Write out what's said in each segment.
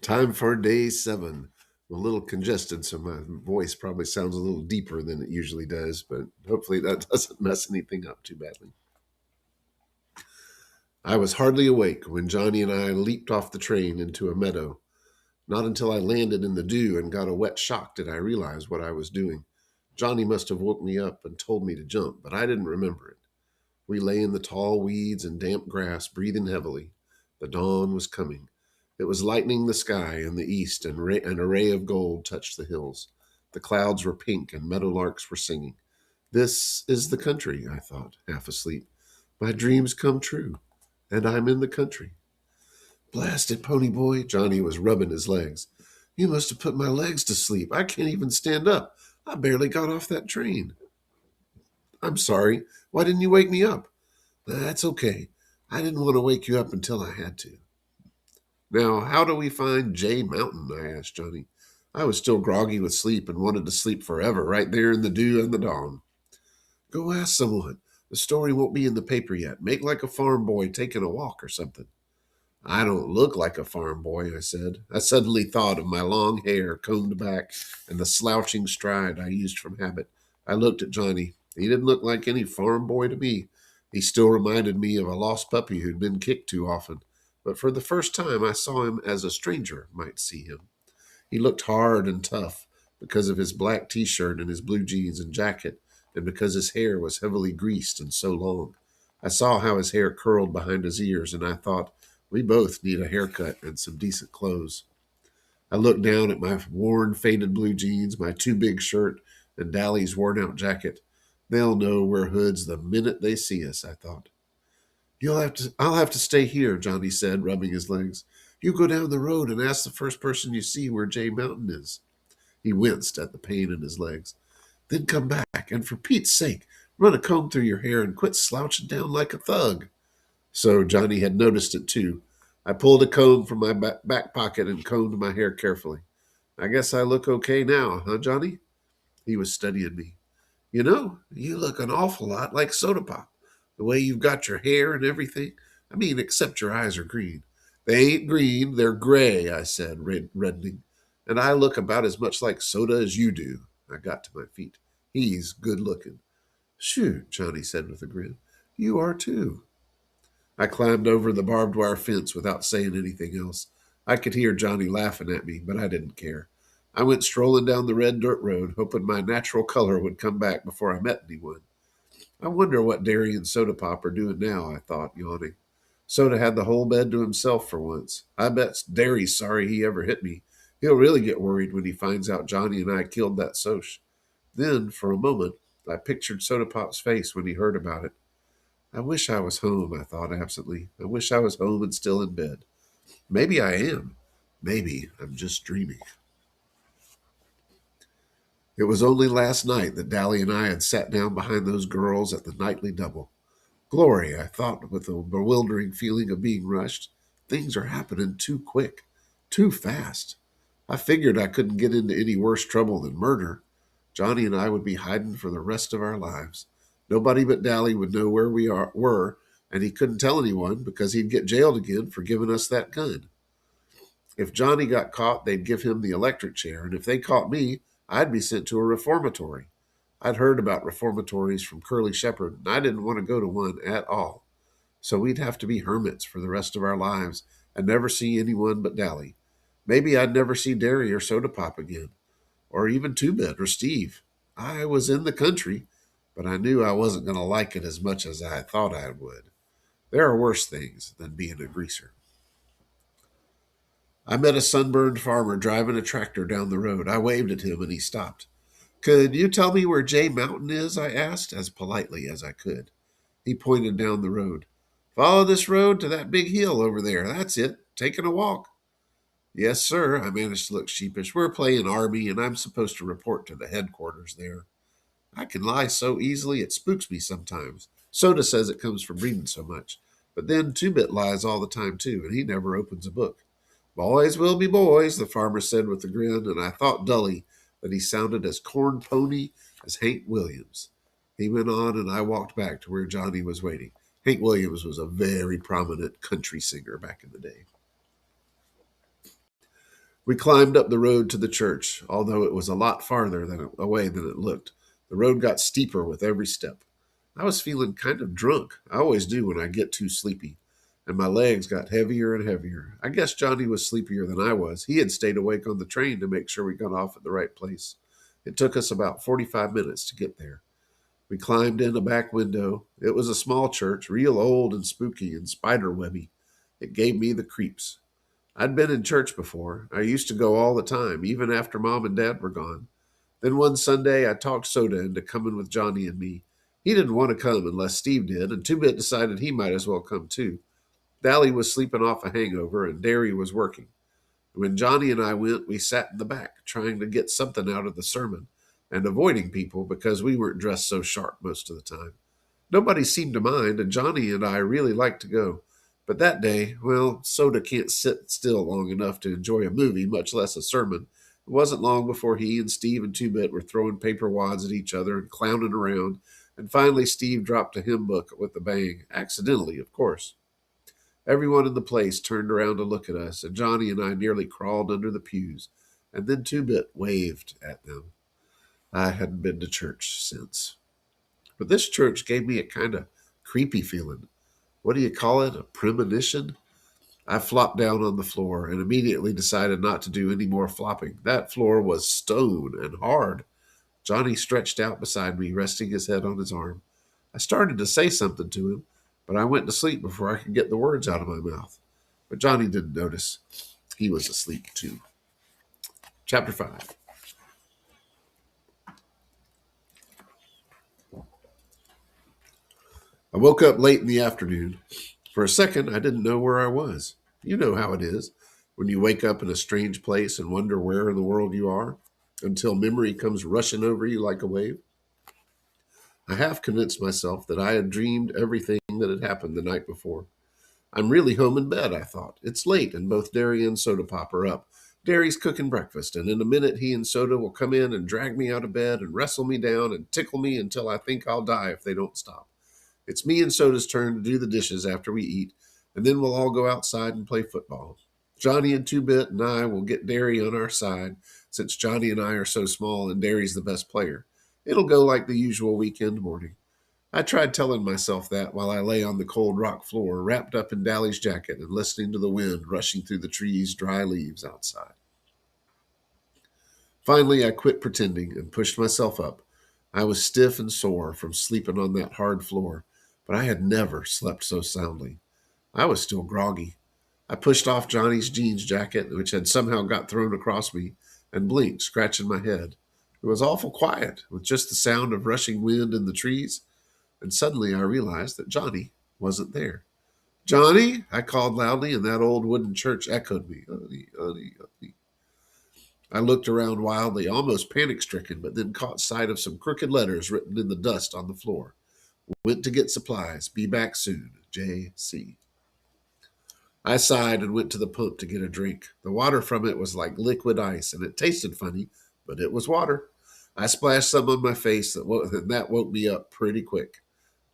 Time for day 7. I'm a little congested, so my voice probably sounds a little deeper than it usually does, but hopefully that doesn't mess anything up too badly. I was hardly awake when Johnny and I leaped off the train into a meadow. Not until I landed in the dew and got a wet shock did I realize what I was doing. Johnny must have woke me up and told me to jump, but I didn't remember it. We lay in the tall weeds and damp grass, breathing heavily. The dawn was coming. It was lightening the sky in the east, and an array of gold touched the hills. The clouds were pink, and meadowlarks were singing. This is the country, I thought, half asleep. My dreams come true, and I'm in the country. Blast it, pony boy. Johnny was rubbing his legs. You must have put my legs to sleep. I can't even stand up. I barely got off that train. I'm sorry. Why didn't you wake me up? That's okay. I didn't want to wake you up until I had to. Now, how do we find Jay Mountain? I asked Johnny. I was still groggy with sleep and wanted to sleep forever, right there in the dew and the dawn. Go ask someone. The story won't be in the paper yet. Make like a farm boy taking a walk or something. I don't look like a farm boy, I said. I suddenly thought of my long hair combed back and the slouching stride I used from habit. I looked at Johnny. He didn't look like any farm boy to me. He still reminded me of a lost puppy who'd been kicked too often. But for the first time, I saw him as a stranger might see him. He looked hard and tough because of his black t-shirt and his blue jeans and jacket, and because his hair was heavily greased and so long. I saw how his hair curled behind his ears, and I thought, we both need a haircut and some decent clothes. I looked down at my worn, faded blue jeans, my too big shirt, and Dally's worn out jacket. They'll know we're hoods the minute they see us, I thought. I'll have to stay here, Johnny said, rubbing his legs. You go down the road and ask the first person you see where Jay Mountain is. He winced at the pain in his legs. Then come back, and for Pete's sake, run a comb through your hair and quit slouching down like a thug. So Johnny had noticed it too. I pulled a comb from my back pocket and combed my hair carefully. I guess I look okay now, huh, Johnny? He was studying me. You know, you look an awful lot like Soda Pop. The way you've got your hair and everything. I mean, except your eyes are green. They ain't green, they're gray, I said, reddening. And I look about as much like Soda as you do. I got to my feet. He's good looking. Shoot, Johnny said with a grin. You are too. I climbed over the barbed wire fence without saying anything else. I could hear Johnny laughing at me, but I didn't care. I went strolling down the red dirt road, hoping my natural color would come back before I met anyone. I wonder what Derry and Soda Pop are doing now, I thought, yawning. Soda had the whole bed to himself for once. I bet Derry's sorry he ever hit me. He'll really get worried when he finds out Johnny and I killed that Soch. Then, for a moment, I pictured Soda Pop's face when he heard about it. I wish I was home, I thought absently. I wish I was home and still in bed. Maybe I am. Maybe I'm just dreaming. It was only last night that Dally and I had sat down behind those girls at the nightly double. Glory, I thought with a bewildering feeling of being rushed. Things are happening too quick, too fast. I figured I couldn't get into any worse trouble than murder. Johnny and I would be hiding for the rest of our lives. Nobody but Dally would know where were, and he couldn't tell anyone because he'd get jailed again for giving us that gun. If Johnny got caught, they'd give him the electric chair, and if they caught me, I'd be sent to a reformatory. I'd heard about reformatories from Curly Shepherd, and I didn't want to go to one at all. So we'd have to be hermits for the rest of our lives and never see anyone but Dally. Maybe I'd never see Derry or Soda Pop again, or even Two Bit or Steve. I was in the country, but I knew I wasn't going to like it as much as I thought I would. There are worse things than being a greaser. I met a sunburned farmer driving a tractor down the road. I waved at him and he stopped. Could you tell me where Jay Mountain is? I asked, as politely as I could. He pointed down the road. Follow this road to that big hill over there. That's it. Taking a walk. Yes, sir. I managed to look sheepish. We're playing Army, and I'm supposed to report to the headquarters there. I can lie so easily it spooks me sometimes. Soda says it comes from reading so much. But then Two-Bit lies all the time, too, and he never opens a book. Boys will be boys, the farmer said with a grin, and I thought dully that he sounded as corn pony as Hank Williams. He went on, and I walked back to where Johnny was waiting. Hank Williams was a very prominent country singer back in the day. We climbed up the road to the church, although it was a lot farther away than it looked. The road got steeper with every step. I was feeling kind of drunk. I always do when I get too sleepy. And my legs got heavier and heavier. I guess Johnny was sleepier than I was. He had stayed awake on the train to make sure we got off at the right place. It took us about 45 minutes to get there. We climbed in a back window. It was a small church, real old and spooky and spider webby. It gave me the creeps. I'd been in church before. I used to go all the time, even after Mom and Dad were gone. Then one Sunday, I talked Soda into coming with Johnny and me. He didn't want to come unless Steve did, and Two Bit decided he might as well come too. Dally was sleeping off a hangover, and Derry was working. When Johnny and I went, we sat in the back, trying to get something out of the sermon, and avoiding people because we weren't dressed so sharp most of the time. Nobody seemed to mind, and Johnny and I really liked to go. But that day, well, Soda can't sit still long enough to enjoy a movie, much less a sermon. It wasn't long before he and Steve and Two Bit were throwing paper wads at each other and clowning around, and finally Steve dropped a hymn book with a bang, accidentally, of course. Everyone in the place turned around to look at us, and Johnny and I nearly crawled under the pews, and then Two Bit waved at them. I hadn't been to church since. But this church gave me a kind of creepy feeling. What do you call it? A premonition? I flopped down on the floor and immediately decided not to do any more flopping. That floor was stone and hard. Johnny stretched out beside me, resting his head on his arm. I started to say something to him, but I went to sleep before I could get the words out of my mouth. But Johnny didn't notice. He was asleep too. Chapter 5. I woke up late in the afternoon. For a second, I didn't know where I was. You know how it is when you wake up in a strange place and wonder where in the world you are until memory comes rushing over you like a wave. I half convinced myself that I had dreamed everything that had happened the night before. I'm really home in bed, I thought. It's late, and both Derry and Soda Pop are up. Derry's cooking breakfast, and in a minute he and Soda will come in and drag me out of bed and wrestle me down and tickle me until I think I'll die if they don't stop. It's me and Soda's turn to do the dishes after we eat, and then we'll all go outside and play football. Johnny and Two Bit and I will get Derry on our side, since Johnny and I are so small and Derry's the best player. It'll go like the usual weekend morning. I tried telling myself that while I lay on the cold rock floor, wrapped up in Dally's jacket and listening to the wind rushing through the trees' dry leaves outside. Finally, I quit pretending and pushed myself up. I was stiff and sore from sleeping on that hard floor, but I had never slept so soundly. I was still groggy. I pushed off Johnny's jeans jacket, which had somehow got thrown across me, and blinked, scratching my head. It was awful quiet, with just the sound of rushing wind in the trees, and suddenly I realized that Johnny wasn't there. "Johnny!" I called loudly, and that old wooden church echoed me. "Honey, honey, honey." I looked around wildly, almost panic-stricken, but then caught sight of some crooked letters written in the dust on the floor. "Went to get supplies. Be back soon. J.C." I sighed and went to the pump to get a drink. The water from it was like liquid ice, and it tasted funny, but it was water. I splashed some on my face, and that woke me up pretty quick.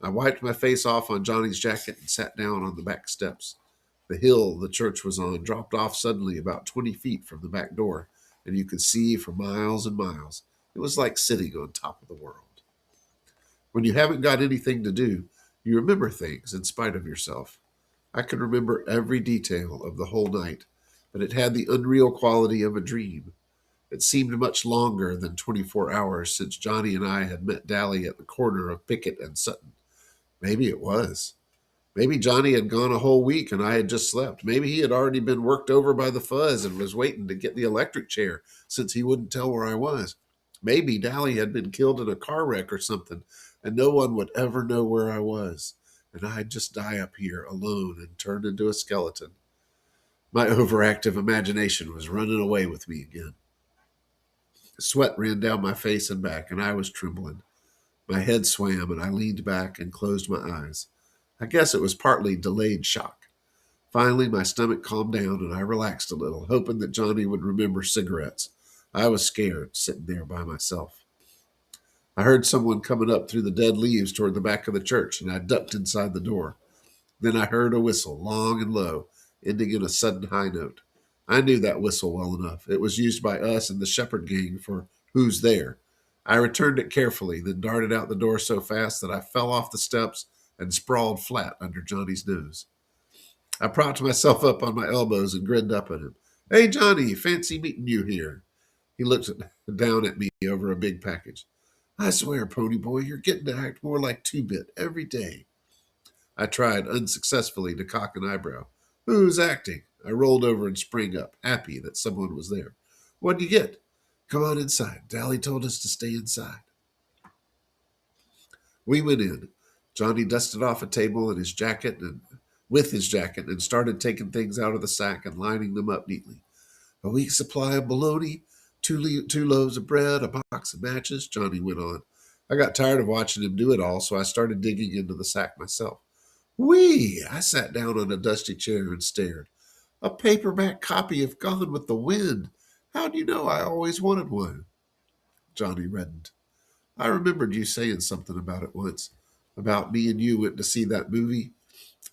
I wiped my face off on Johnny's jacket and sat down on the back steps. The hill the church was on dropped off suddenly about 20 feet from the back door, and you could see for miles and miles. It was like sitting on top of the world. When you haven't got anything to do, you remember things in spite of yourself. I could remember every detail of the whole night, but it had the unreal quality of a dream. It seemed much longer than 24 hours since Johnny and I had met Dally at the corner of Pickett and Sutton. Maybe it was. Maybe Johnny had gone a whole week and I had just slept. Maybe he had already been worked over by the fuzz and was waiting to get the electric chair since he wouldn't tell where I was. Maybe Dally had been killed in a car wreck or something, and no one would ever know where I was, and I'd just die up here alone and turn into a skeleton. My overactive imagination was running away with me again. Sweat ran down my face and back, and I was trembling. My head swam, and I leaned back and closed my eyes. I guess it was partly delayed shock. Finally, my stomach calmed down, and I relaxed a little, hoping that Johnny would remember cigarettes. I was scared, sitting there by myself. I heard someone coming up through the dead leaves toward the back of the church, and I ducked inside the door. Then I heard a whistle, long and low, ending in a sudden high note. I knew that whistle well enough. It was used by us and the Shepherd gang for "Who's there?" I returned it carefully, then darted out the door so fast that I fell off the steps and sprawled flat under Johnny's nose. I propped myself up on my elbows and grinned up at him. "Hey, Johnny, fancy meeting you here." He looked down at me over a big package. "I swear, Pony Boy, you're getting to act more like Two-Bit every day." I tried unsuccessfully to cock an eyebrow. "Who's acting?" I rolled over and sprang up, happy that someone was there. "What'd you get?" "Come on inside. Dally told us to stay inside." We went in. Johnny dusted off a table and his jacket and with his jacket and started taking things out of the sack and lining them up neatly. "A week's supply of bologna, two loaves of bread, a box of matches," Johnny went on. I got tired of watching him do it all, so I started digging into the sack myself. Whee! I sat down on a dusty chair and stared. "A paperback copy of Gone with the Wind. How'd you know I always wanted one?" Johnny reddened. "I remembered you saying something about it once. About me and you went to see that movie.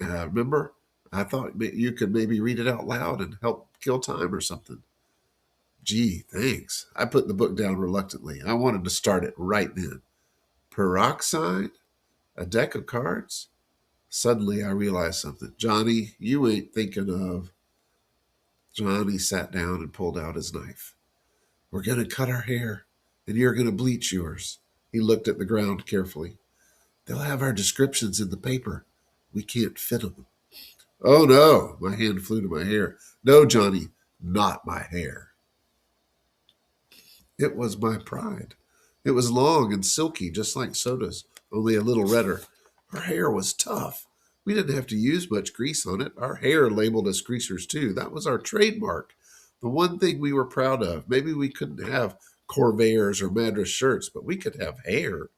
Remember? I thought you could maybe read it out loud and help kill time or something." "Gee, thanks." I put the book down reluctantly. I wanted to start it right then. "Peroxide? A deck of cards?" Suddenly I realized something. "Johnny, you ain't thinking of..." Johnny sat down and pulled out his knife. "We're going to cut our hair, and you're going to bleach yours." He looked at the ground carefully. "They'll have our descriptions in the paper. We can't fit them." "Oh, no." My hand flew to my hair. "No, Johnny, not my hair." It was my pride. It was long and silky, just like Soda's, only a little redder. Her hair was tough. We didn't have to use much grease on it. Our hair labeled us greasers, too. That was our trademark. The one thing we were proud of. Maybe we couldn't have Corvairs or Madras shirts, but we could have hair.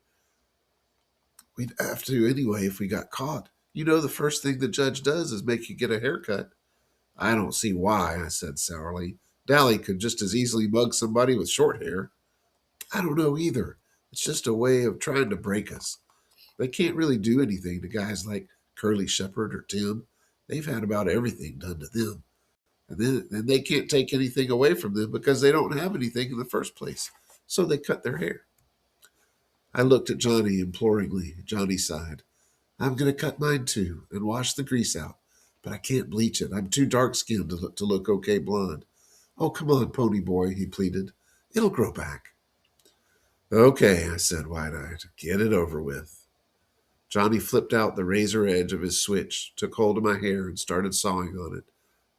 We'd have to anyway if we got caught. You know, the first thing the judge does is make you get a haircut. "I don't see why," I said sourly. "Dally could just as easily mug somebody with short hair." "I don't know either. It's just a way of trying to break us. They can't really do anything to guys like Curly Shepherd or Tim. They've had about everything done to them. And they can't take anything away from them because they don't have anything in the first place. So they cut their hair." I looked at Johnny imploringly. Johnny sighed. "I'm going to cut mine too and wash the grease out. But I can't bleach it. I'm too dark-skinned to look okay blonde." "Oh, come on, Pony Boy," he pleaded. "It'll grow back." "Okay," I said wide-eyed. "Get it over with." Johnny flipped out the razor edge of his switch, took hold of my hair, and started sawing on it.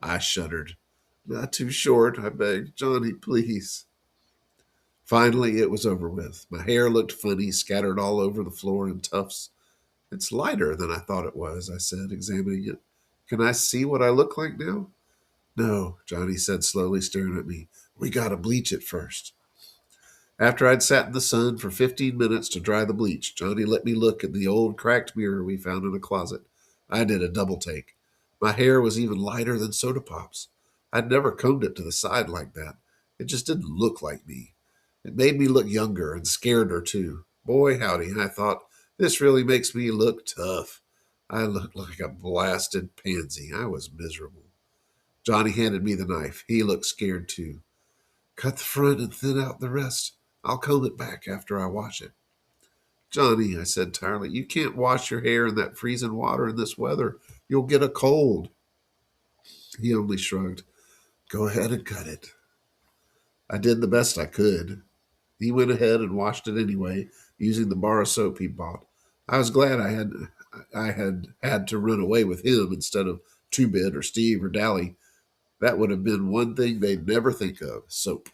I shuddered. "Not too short," I begged. "Johnny, please." Finally, it was over with. My hair looked funny, scattered all over the floor in tufts. "It's lighter than I thought it was," I said, examining it. "Can I see what I look like now?" "No," Johnny said slowly, staring at me. "We gotta bleach it first." After I'd sat in the sun for 15 minutes to dry the bleach, Johnny let me look at the old cracked mirror we found in a closet. I did a double take. My hair was even lighter than Soda Pop's. I'd never combed it to the side like that. It just didn't look like me. It made me look younger and scareder, too. Boy, howdy, I thought, this really makes me look tough. I looked like a blasted pansy. I was miserable. Johnny handed me the knife. He looked scared, too. "Cut the front and thin out the rest. I'll comb it back after I wash it." "Johnny," I said tiredly, "you can't wash your hair in that freezing water in this weather. You'll get a cold." He only shrugged. "Go ahead and cut it." I did the best I could. He went ahead and washed it anyway, using the bar of soap he'd bought. I was glad I had to run away with him instead of Two-Bit or Steve or Dally. That would have been one thing they'd never think of, soap.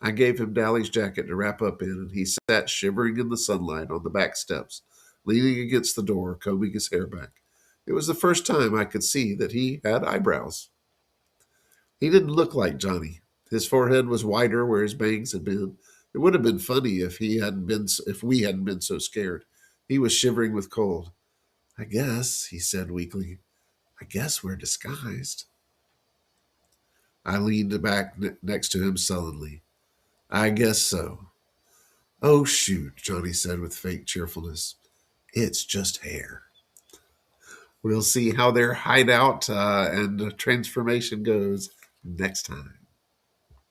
I gave him Dally's jacket to wrap up in, and he sat shivering in the sunlight on the back steps, leaning against the door, combing his hair back. It was the first time I could see that he had eyebrows. He didn't look like Johnny. His forehead was wider where his bangs had been. It would have been funny if we hadn't been so scared. He was shivering with cold. "I guess," he said weakly, "I guess we're disguised." I leaned back next to him sullenly. "I guess so." "Oh, shoot," Johnny said with fake cheerfulness. "It's just hair." We'll see how their hideout and transformation goes next time.